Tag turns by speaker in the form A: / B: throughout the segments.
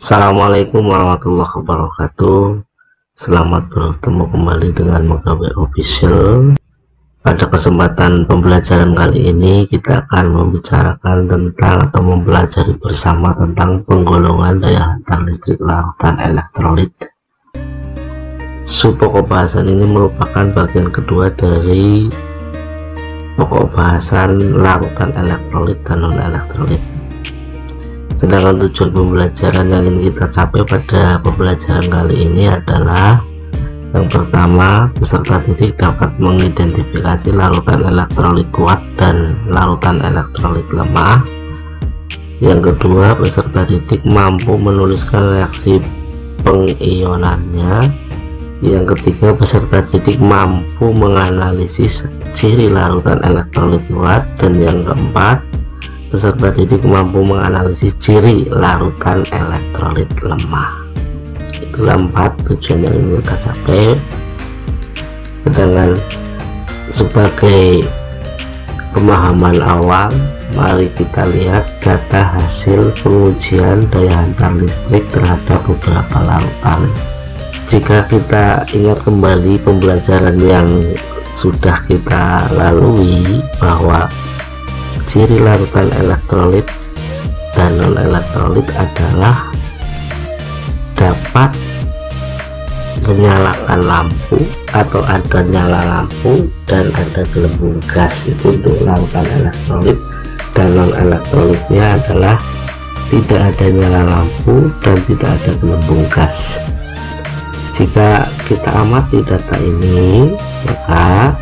A: Assalamualaikum warahmatullahi wabarakatuh. Selamat bertemu kembali dengan Magawe Official. Pada kesempatan pembelajaran kali ini kita akan membicarakan tentang atau mempelajari bersama tentang penggolongan daya hantar listrik larutan elektrolit. Pokok bahasan ini merupakan bagian kedua dari pokok bahasan larutan elektrolit dan non elektrolit. Sedangkan tujuan pembelajaran yang ingin kita capai pada pembelajaran kali ini adalah yang pertama, peserta didik dapat mengidentifikasi larutan elektrolit kuat dan larutan elektrolit lemah. Yang kedua, peserta didik mampu menuliskan reaksi pengionannya. Yang ketiga, peserta didik mampu menganalisis ciri larutan elektrolit kuat. Dan yang keempat, peserta didik mampu menganalisis ciri larutan elektrolit lemah. Itulah 4 tujuan yang ingin kita capai. Sedangkan sebagai pemahaman awal, mari kita lihat data hasil pengujian daya hantar listrik terhadap beberapa larutan. Jika kita ingat kembali pembelajaran yang sudah kita lalui, bahwa ciri larutan elektrolit dan non elektrolit adalah dapat menyalakan lampu atau ada nyala lampu dan ada gelembung gas. Itu untuk larutan elektrolit. Dan non elektrolitnya adalah tidak ada nyala lampu dan tidak ada gelembung gas. Jika kita amati data ini, maka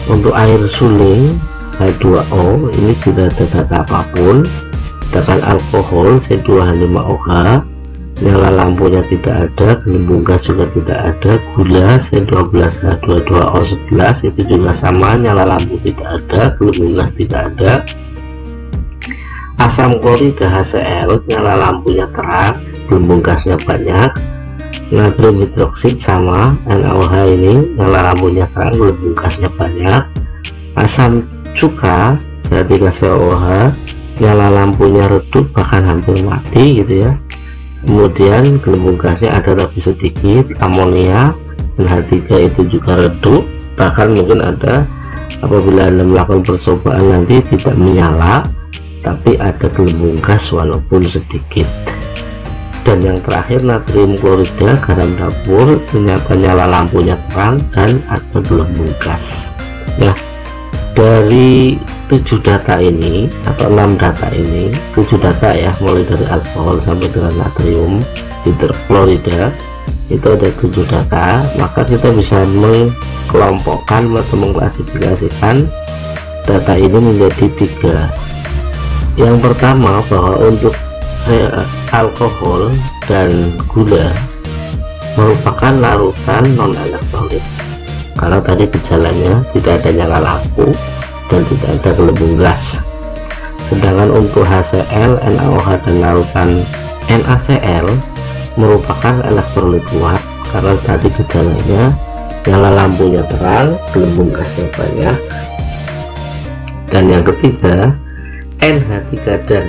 A: untuk air suling H2O ini tidak ada data apapun. Sedangkan alkohol C2H5OH, nyala lampunya tidak ada, gelembung gas juga tidak ada. Gula C12H22O11 itu juga sama, nyala lampu tidak ada, gelembung gas tidak ada. Asam klorida HCl, nyala lampunya terang, gelembung gasnya banyak. Natrium hidroksida sama, NaOH ini nyala lampunya terang, gelembung gasnya banyak. Asam cuka C3COOH, nyala lampunya redup bahkan hampir mati gitu ya. Kemudian gelembung gasnya ada tapi sedikit. Amonia NH3 itu juga redup, bahkan mungkin ada apabila Anda melakukan percobaan nanti tidak menyala tapi ada gelembung gas walaupun sedikit. Dan yang terakhir natrium klorida garam dapur, ternyata nyala lampunya terang dan ada gelembung gas. Nah, dari 7 data ini atau 6 data ini, 7 data ya, mulai dari alkohol sampai dengan natrium hidroklorida, itu ada 7 data. Maka kita bisa mengkelompokkan atau mengklasifikasikan data ini menjadi 3. Yang pertama, bahwa untuk alkohol dan gula merupakan larutan non elektrolit. Kalau tadi gejalanya tidak ada nyala lampu dan tidak ada gelembung gas. Sedangkan untuk HCl, NaOH dan larutan NaCl merupakan elektrolit kuat, karena tadi gejalanya nyala lampunya terang, gelembung gasnya banyak. Dan yang ketiga, NH3 dan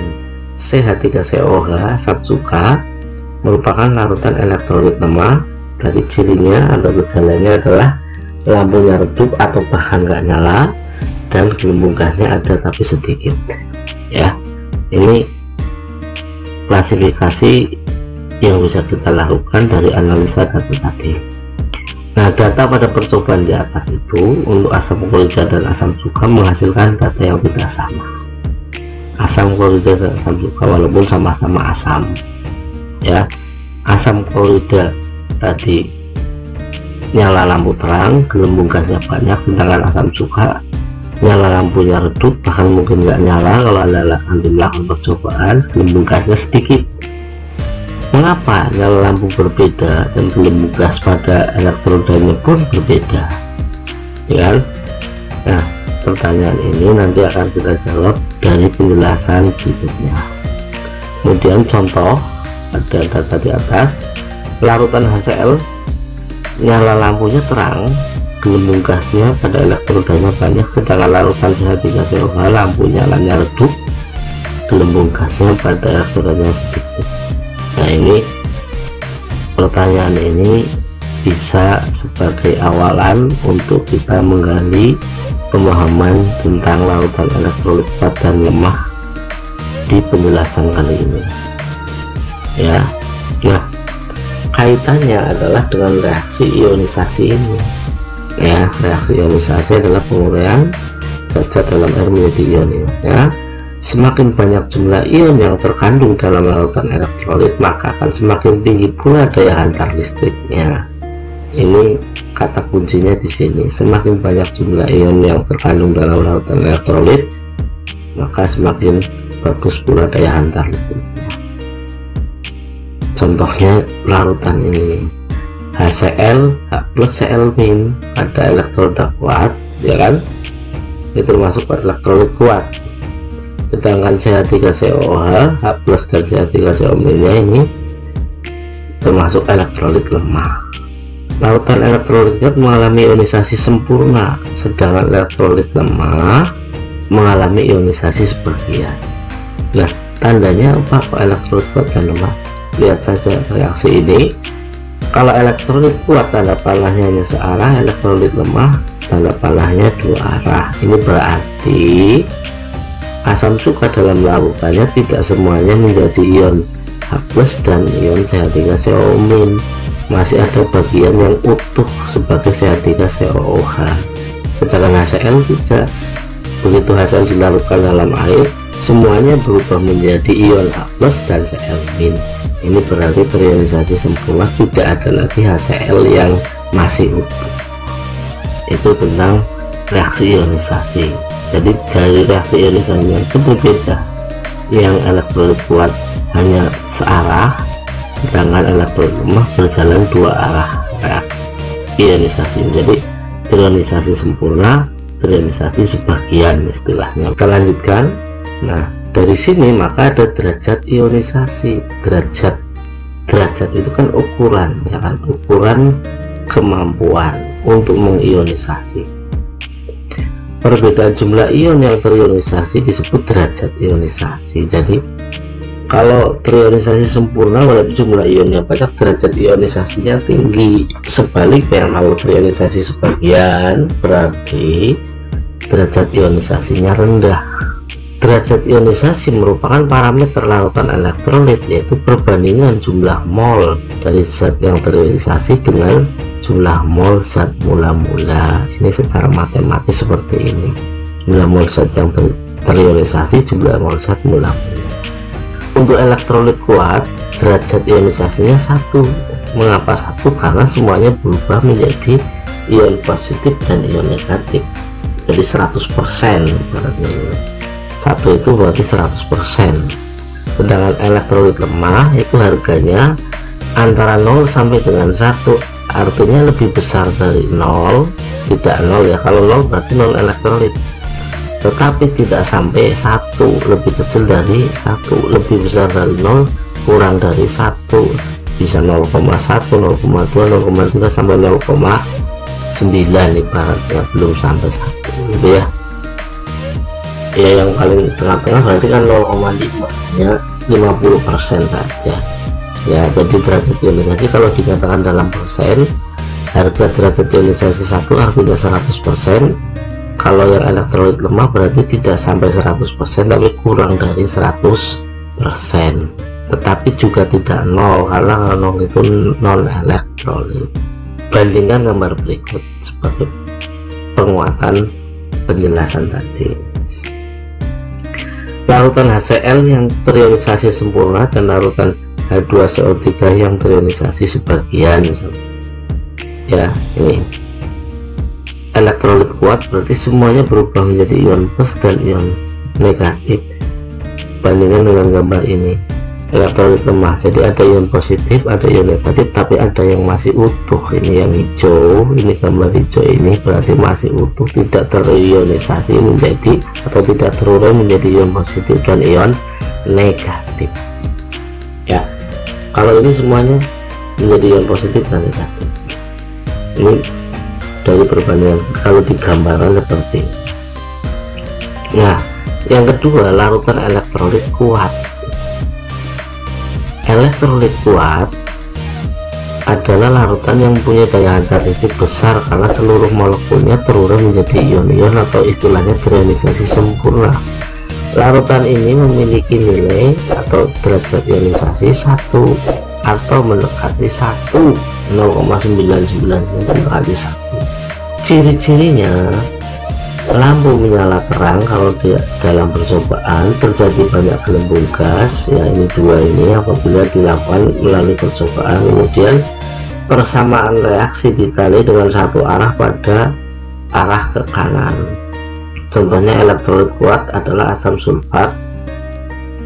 A: CH3COOH asam cuka merupakan larutan elektrolit lemah. Dari cirinya atau gejalanya adalah lampunya redup atau bahkan nggak nyala, dan gelembung gasnya ada tapi sedikit ya. Ini klasifikasi yang bisa kita lakukan dari analisa data tadi. Nah, data pada percobaan di atas itu untuk asam klorida dan asam cuka menghasilkan data yang tidak sama. Asam klorida dan asam cuka walaupun sama-sama asam ya, asam klorida tadi nyala lampu terang, gelembung gasnya banyak. Sedangkan asam cuka nyala lampunya redup, bahkan mungkin nggak nyala kalau Anda nanti melakukan percobaan, gelembung gasnya sedikit. Mengapa nyala lampu berbeda dan gelembung gas pada elektrodanya pun berbeda ya kan? Nah, pertanyaan ini nanti akan kita jawab dari penjelasan berikutnya. Kemudian contoh, ada data di atas. Larutan HCl nyala lampunya terang, gelembung gasnya pada elektrodanya banyak. Sedangkan larutan CH3COOH lampu nyalanya redup, gelembung gasnya pada elektrodanya sedikit. Nah, ini pertanyaan ini bisa sebagai awalan untuk kita menggali pemahaman tentang larutan elektrolit kuat dan lemah di penjelasan kali ini ya. Nah, kaitannya adalah dengan reaksi ionisasi ini ya. Reaksi ionisasi adalah penguraian zat dalam air menjadi ion ya. Semakin banyak jumlah ion yang terkandung dalam larutan elektrolit, maka akan semakin tinggi pula daya hantar listriknya. Ini kata kuncinya di sini. Semakin banyak jumlah ion yang terkandung dalam larutan elektrolit, maka semakin bagus pula daya hantar listriknya. Contohnya larutan ini HCl, H plus Cl min, ada elektroda kuat ya kan, itu termasuk elektrolit kuat. Sedangkan CH3COOH, H plus dan CH3CO minnya ini termasuk elektrolit lemah. Lautan elektrolit kuat mengalami ionisasi sempurna, sedangkan elektrolit lemah mengalami ionisasi sebagian. Nah, tandanya apa elektrolit kuat dan lemah? Lihat saja reaksi ini. Kalau elektrolit kuat tanda panahnya hanya searah, elektrolit lemah tanda panahnya dua arah. Ini berarti asam cuka dalam larutannya tidak semuanya menjadi ion H plus dan ion CH3CO min. Masih ada bagian yang utuh sebagai CH3COOH, sedangkan HCl tidak. Begitu HCl dilarutkan dalam air, semuanya berubah menjadi ion H plus dan Cl min. Ini berarti terionisasi sempurna, tidak ada lagi HCl yang masih utuh. Itu tentang reaksi ionisasi. Jadi dari reaksi ionisasinya itu berbeda. Yang elektrolit kuat hanya searah, sedangkan elektrolit lemah berjalan dua arah ionisasi. Jadi ionisasi sempurna, ionisasi sebagian istilahnya. Kita lanjutkan. Nah, dari sini maka ada derajat ionisasi. Derajat itu kan ukuran ya kan, ukuran kemampuan untuk mengionisasi. Perbedaan jumlah ion yang terionisasi disebut derajat ionisasi. Jadi kalau terionisasi sempurna berarti jumlah ionnya banyak, derajat ionisasinya tinggi. Sebaliknya kalau terionisasi sebagian berarti derajat ionisasinya rendah. Derajat ionisasi merupakan parameter larutan elektrolit, yaitu perbandingan jumlah mol dari zat yang terionisasi dengan jumlah mol zat mula-mula. Ini secara matematis seperti ini. Jumlah mol zat yang terionisasi, jumlah mol zat mula-mula. Untuk elektrolit kuat, derajat ionisasinya 1. Mengapa 1? Karena semuanya berubah menjadi ion positif dan ion negatif. Jadi 100% berarti. 1 itu berarti 100%. Sedangkan elektrolit lemah itu harganya antara 0 sampai dengan 1, artinya lebih besar dari 0, tidak 0 ya. Kalau 0 berarti 0 elektrolit, tetapi tidak sampai 1, lebih kecil dari 1, lebih besar dari 0, kurang dari 1, bisa 0,1, 0,2, 0,3 sampai 0,9 ibaratnya, belum sampai 1 gitu ya. Ya, yang paling tengah-tengah berarti kan 0,5 ya, 50% saja ya. Jadi derajat ionisasi kalau dikatakan dalam persen, harga derajat ionisasi 1 artinya 100%. Kalau yang elektrolit lemah berarti tidak sampai 100%, tapi kurang dari 100%, tetapi juga tidak 0, karena 0 itu non elektrolit. Bandingkan gambar berikut sebagai penguatan penjelasan tadi. Larutan HCl yang terionisasi sempurna dan larutan H2CO3 yang terionisasi sebagian ya. Ini elektrolit kuat berarti semuanya berubah menjadi ion plus dan ion negatif. Bandingkan dengan gambar ini, elektrolit lemah, jadi ada ion positif, ada ion negatif, tapi ada yang masih utuh. Ini yang hijau, ini gambar hijau ini berarti masih utuh, tidak terionisasi menjadi atau tidak terurai menjadi ion positif dan ion negatif ya. Kalau ini semuanya menjadi ion positif dan negatif. Ini dari perbandingan kalau digambarkan seperti ini. Nah, yang kedua, larutan elektrolit kuat. elektrolit kuat adalah larutan yang punya daya hantar listrik besar karena seluruh molekulnya terurah menjadi ion-ion atau istilahnya terionisasi sempurna. Larutan ini memiliki nilai atau derajat ionisasi 1 atau mendekati 1, 0,99 mendekati 1. Ciri-cirinya, lampu menyala terang kalau dalam percobaan terjadi banyak gelembung gas, ya ini dua ini apabila dilakukan melalui percobaan, kemudian persamaan reaksi ditandai dengan satu arah pada arah ke kanan. Contohnya elektrolit kuat adalah asam sulfat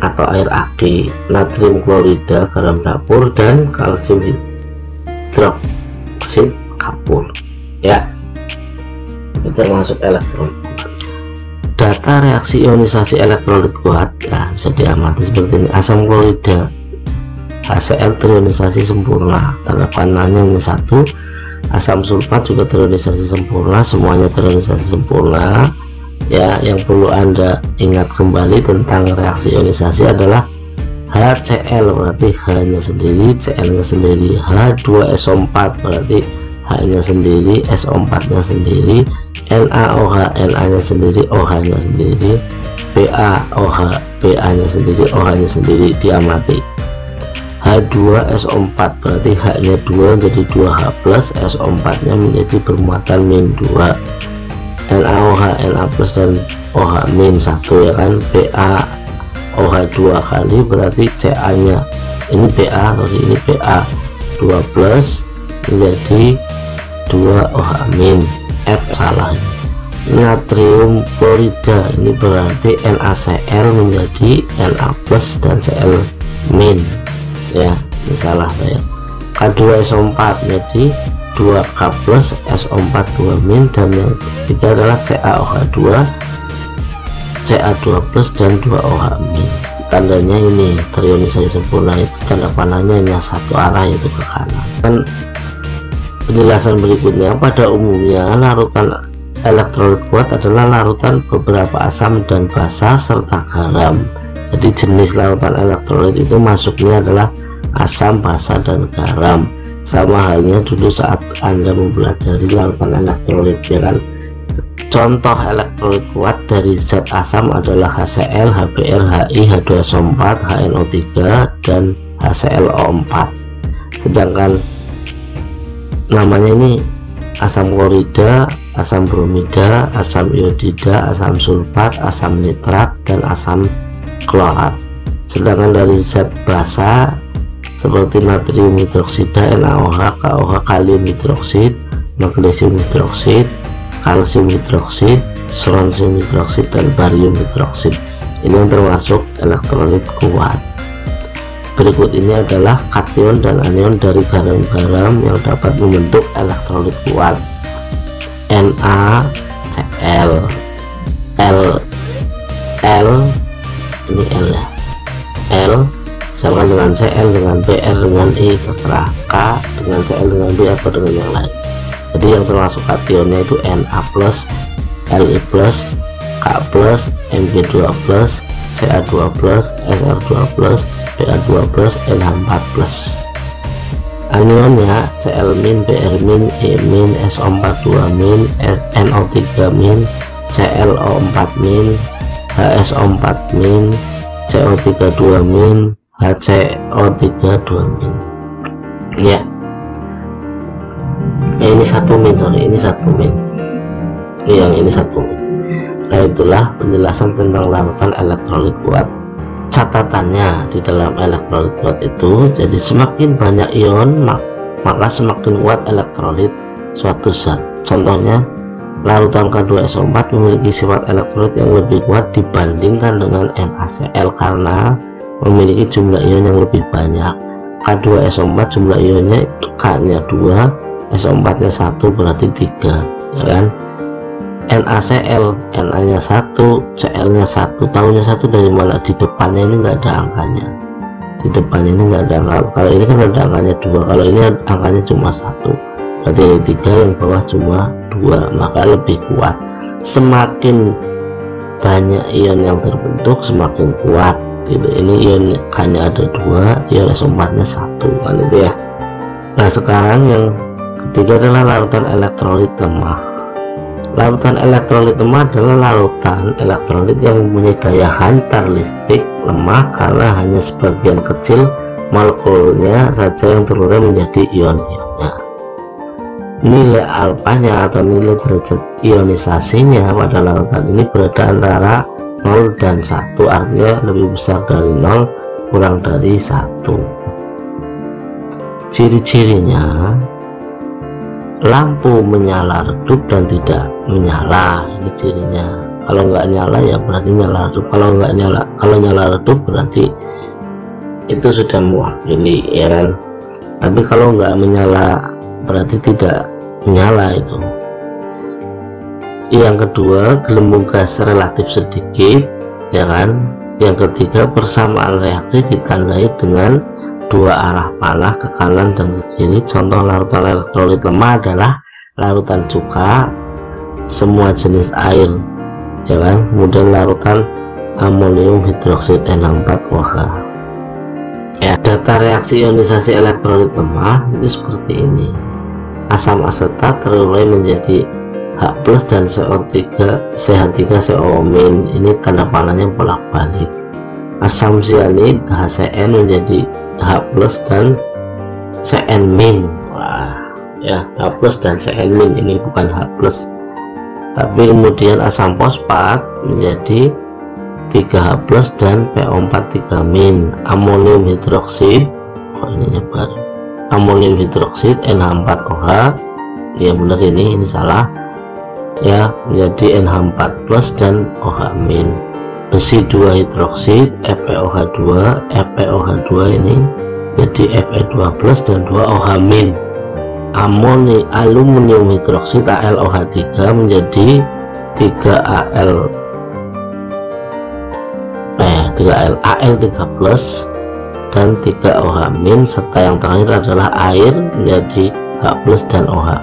A: atau air aki, natrium klorida garam dapur, dan kalsium hidroksida kapur. Ya, itu termasuk elektrolit kuat. Data reaksi ionisasi elektrolit kuat ya bisa diamati seperti ini. Asam klorida HCl terionisasi sempurna, tanda panahnya hanya 1. Asam sulfat juga terionisasi sempurna, semuanya terionisasi sempurna. Ya, yang perlu Anda ingat kembali tentang reaksi ionisasi adalah HCl berarti H-nya sendiri, Cl-nya sendiri, H2SO4 berarti H-nya sendiri, SO4-nya sendiri, NaOH, Na-nya sendiri, OH-nya sendiri, PaOH, Pa-nya sendiri, OH-nya sendiri. Diamati. H2SO4 berarti H-nya 2 jadi 2H+, SO4-nya menjadi bermuatan min 2. NaOH, Na+, dan OH-1 ya kan. PaOH 2 kali berarti Ca-nya ini Pa, ini Pa 2+ menjadi 2OH-. F salah. Natrium klorida ini berarti NaCl menjadi Na+ dan Cl-, ya ini salah saya. K2SO4 jadi 2K+, SO4 2-, dan yang ketiga adalah CaOH2, Ca2+ dan 2OH-. Tandanya ini terionisasi sempurna, itu tanda panahnya hanya satu arah yaitu ke kanan. Dan penjelasan berikutnya, pada umumnya larutan elektrolit kuat adalah larutan beberapa asam dan basa serta garam. Jadi jenis larutan elektrolit itu masuknya adalah asam, basa, dan garam. Sama halnya dulu saat Anda mempelajari larutan elektrolit ya kan. Contoh elektrolit kuat dari zat asam adalah HCl, HBr, Hi, H2SO4, HNO3, dan HClO4. Sedangkan namanya ini asam klorida, asam bromida, asam iodida, asam sulfat, asam nitrat, dan asam klorat. Sedangkan dari zat basa seperti natrium hidroksida, NaOH, KOH, kalium hidroksid, magnesium hidroksid, kalsium hidroksid, strontium hidroksid, dan barium hidroksid. Ini yang termasuk elektrolit kuat. Berikut ini adalah kation dan anion dari garam-garam yang dapat membentuk elektrolit kuat. NaCl, L ini L ya, L sama dengan Cl, dengan Br, dengan I, terserah. K dengan Cl, dengan B, atau dengan yang lain. Jadi yang termasuk kationnya itu Na+, Li+, K+, Mg2+, Ca2+, Sr2+, Ba2+, NH4+. Anionnya Cl-, Br-, E-, SO4 2-, NO3-, ClO4-, HSO4-, CO3 2-, HCO3 2-. Ya. Ini 1-, sorry, ini 1-. Yang ini 1-. Nah, itulah penjelasan tentang larutan elektrolit kuat. Catatannya di dalam elektrolit kuat itu, jadi semakin banyak ion maka semakin kuat elektrolit suatu zat. Contohnya larutan K2SO4 memiliki sifat elektrolit yang lebih kuat dibandingkan dengan NaCl karena memiliki jumlah ion yang lebih banyak. K2SO4 jumlah ionnya K-nya 2, SO4-nya 1 berarti 3 ya kan. NaCl, Na-nya 1, Cl-nya 1, tahunya 1 dari mana? Di depannya ini enggak ada angkanya, di depannya ini enggak ada angka. Kalau ini kan ada angkanya 2, kalau ini angkanya cuma 1, berarti yang 3, yang bawah cuma 2, maka lebih kuat. Semakin banyak ion yang terbentuk semakin kuat. seperti itu. Ini ion K-nya ada 2, ion S4 nya 1 kan itu ya. Nah sekarang yang ketiga adalah larutan elektrolit lemah. Larutan elektrolit lemah adalah larutan elektrolit yang mempunyai daya hantar listrik lemah karena hanya sebagian kecil molekulnya saja yang terurai menjadi ion-ionnya. Nilai alfanya atau nilai derajat ionisasinya pada larutan ini berada antara 0 dan 1, artinya lebih besar dari 0 kurang dari 1. Ciri-cirinya, lampu menyala redup dan tidak menyala, ini cirinya. Kalau nggak nyala ya berarti nyala redup, kalau nyala redup berarti itu sudah mewakili ya kan. Tapi kalau nggak menyala berarti tidak menyala itu. Yang kedua, gelembung gas relatif sedikit ya kan. Yang ketiga, persamaan reaksi ditandai dengan 2 arah panah ke kanan dan ke kiri. Contoh larutan elektrolit lemah adalah larutan cuka, semua jenis air ya kan. Kemudian larutan amonium hidroksida N4OH ya. Data reaksi ionisasi elektrolit lemah itu seperti ini. Asam asetat terurai menjadi H+ dan CH3CO-. Ini tanda panahnya bolak-balik. Asam sianid HCN menjadi H+ dan Cn-. Wah ya, H+ dan Cn- ini bukan H+. Tapi kemudian asam fosfat menjadi 3H+ dan PO4 3-. Amonium hidroksida, ini nyebar, amonium hidroksida NH4OH ya, benar ini salah ya, menjadi NH4+ dan OH-. Besi 2 hidroksid FeOH2, FeOH2 ini jadi Fe2+ dan 2 OH-. Aluminium hidroksida AlOH3 menjadi 3Al Al3+ dan 3OH- serta yang terakhir adalah air menjadi H+ dan OH-.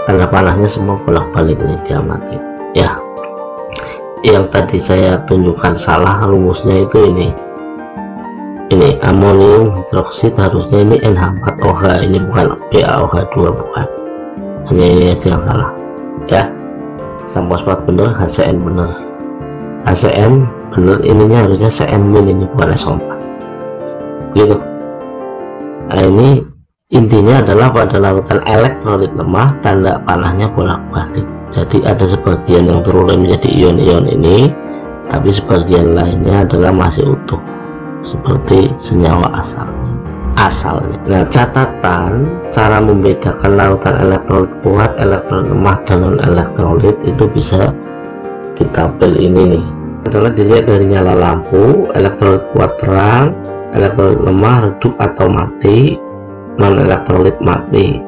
A: Tanda panahnya semua bolak-balik ini, diamati ya. Yang tadi saya tunjukkan salah rumusnya itu ini amonium hidroksida harusnya ini NH4OH, ini bukan PaOH2, bukan, hanya ini aja yang salah ya. Asam fosfat bener, HCN bener, HCN bener, ininya harusnya Cn-, ini bukan SO4 gitu. Nah ini intinya adalah pada larutan elektrolit lemah tanda panahnya bolak-balik. Jadi ada sebagian yang terurai menjadi ion-ion ini, tapi sebagian lainnya adalah masih utuh seperti senyawa asalnya. Nah catatan cara membedakan larutan elektrolit kuat, elektrolit lemah dan non elektrolit itu bisa kita tabel ini nih, adalah dilihat dari nyala lampu. Elektrolit kuat terang, elektrolit lemah redup atau mati, non elektrolit mati.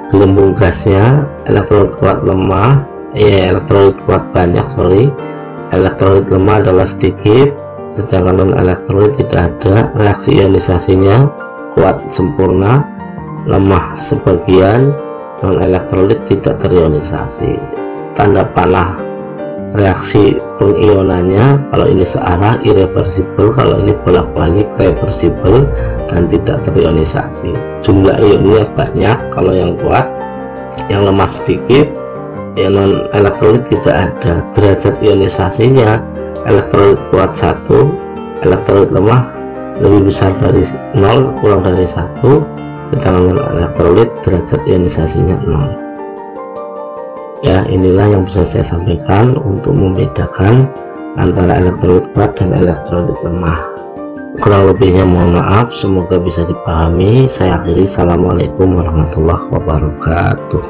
A: Gelembung gasnya, elektrolit kuat lemah ya, elektrolit kuat banyak, elektrolit lemah adalah sedikit, sedangkan non elektrolit tidak ada. Reaksi ionisasinya kuat sempurna, lemah sebagian, non elektrolit tidak terionisasi. Tanda panah reaksi pengionannya, kalau ini searah irreversible, kalau ini bolak-balik reversible dan tidak terionisasi. Jumlah ionnya banyak kalau yang kuat, yang lemah sedikit, yang non elektrolit tidak ada. Derajat ionisasinya, elektrolit kuat 1, elektrolit lemah lebih besar dari 0 kurang dari 1, sedangkan non elektrolit derajat ionisasinya 0 ya. Inilah yang bisa saya sampaikan untuk membedakan antara elektrolit kuat dan elektrolit lemah. Kurang lebihnya mohon maaf, semoga bisa dipahami. Saya akhiri, assalamualaikum warahmatullahi wabarakatuh.